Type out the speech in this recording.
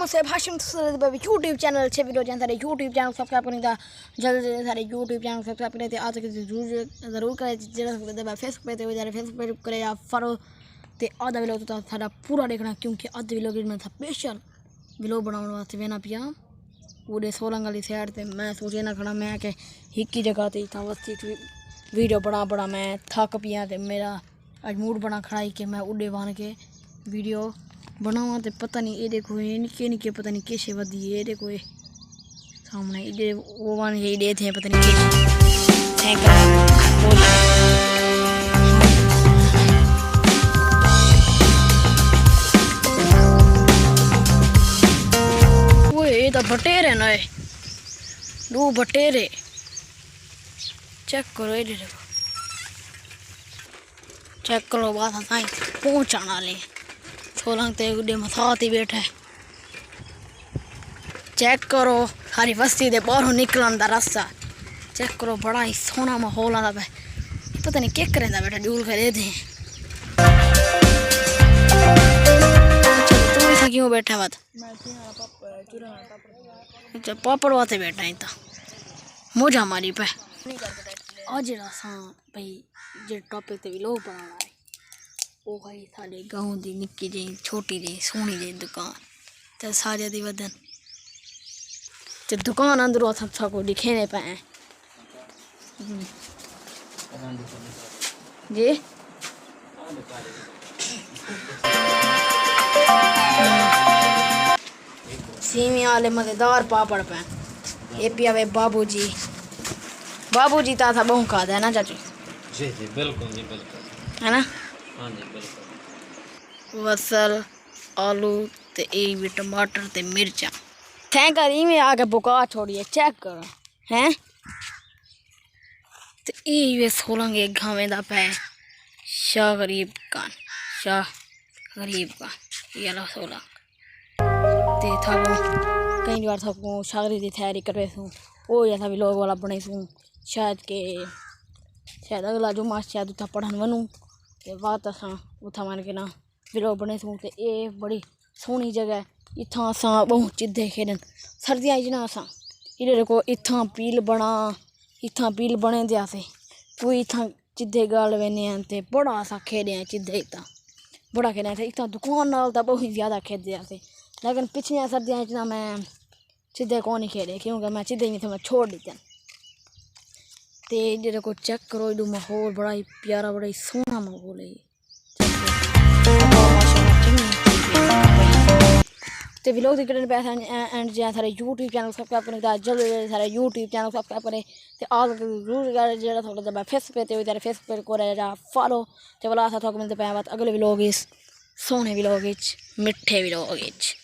से भाषण YouTube channel से वीडियो सारे यूट्यूब चैनल सब्सक्राइब करने का जल्द सारे यूट्यूब चैनल सब्सक्राइब करने आज तक ज़रूर करें जो फेसबुक पे फेसबुक पे करें या फॉलो तो आधा विलोग तो सारा पूरा देखना क्योंकि आधे विलोग में स्पेशल विलोग बनाने वास्ते बहना पिया पूरे सोलंग वाली साइड से मैं सोचे ना खड़ा मैं कि एक ही जगह से इतना वस्ती वीडियो बड़ा मैं थक पिया तो मेरा आज मूड बना खड़ा ही कि मैं उड़े बन के वीडियो बनावा तो पता नहीं ये देखो ये निके निके पता नहीं कैसे वधी ये देखो ये सामने ये वो वन ये दे थे पता नहीं वो ये तो बटेरे ना दो बटेरे चेक करो ये देखो चेक करो बात हसाई पहुँचाना ले सोलंग ते उड़े मसाती बैठा है चेक करो सारी बस्ती दे बाहरों निकलन दा रास्ता चेक करो बड़ा ही सोहना माहौल आता पे पता नहीं क्या करेंदा बेटा ड्यूल करे दे तू इसे क्यों बैठा बात अच्छा पापड़ वाते बैठा है मौजा मारी पे आज असां भाई जे टॉपिक ते विलोग बनाना है वो भाई साढ़े गाँव की निक्की जी छोटी जी सोहनी जी दुकान तो सारे दी वदन तो दुकान अंदरों अस को दिखेने पे जी सीमी वाले मजेदार पापड़ पे ये पिया वे बाबूजी ता था बहु खादा है ना चाचू जी जी बिल्कुल है ना हाँ जी बिल्कुल वसल आलू ते एक भी टमाटर ते मिर्चा थैंक करी में आके बुका छोड़िए चेक करो हैं ते ये सोलंग एक गाँव दा पे शाह गरीब का ये लो सोलंग ते था वो कई बार था को शाह गरीब की तैयारी कर रहे हूँ वो जैसा भी लोग वाला बने हूँ शायद अगला जो मास शायद उतना पढ़न बनूँ ते बात असां उथा मान के ना विलोग बने सूं ते ये बड़ी सोहनी जगह इत्थां असां बहु चिद्दे खेडन सर्दियां च ना असां इधर देखो इत्थां पील बने दे असें पूरी इत्थां चिद्दे गाल वेने ते बड़ा असां खेडे हैं चिद्दे इत्थां बड़ा खेडे थे इत्थां दुकान नाल तां बहुत ज़्यादा खेडदे असें लेकिन पिछलियां सर्दियां च ना मैं चिद्दे कौन नहीं खेडे क्योंकि मैं चिद्दे नहीं थे मैं छोड़ दिते ते इधर को चेक करो इधर माहौल बड़ा ही प्यारा बड़ा ही सोहना माहौल है ते विलोग दी करने पैसा एंड जे सारे यूट्यूब चैनल सब्सक्राइब करने दा जल्दी सारे यूट्यूब चैनल सब्सक्राइब करें ते आज जरूर जेड़ा थोड़ा दबा फेसबुक पे ते तेरे फेसबुक पे करे जा फॉलो ते वाला सा थोक मिलते पे बात अगले विलोग इस सोहने विलोग इच मिठे विलोग इच।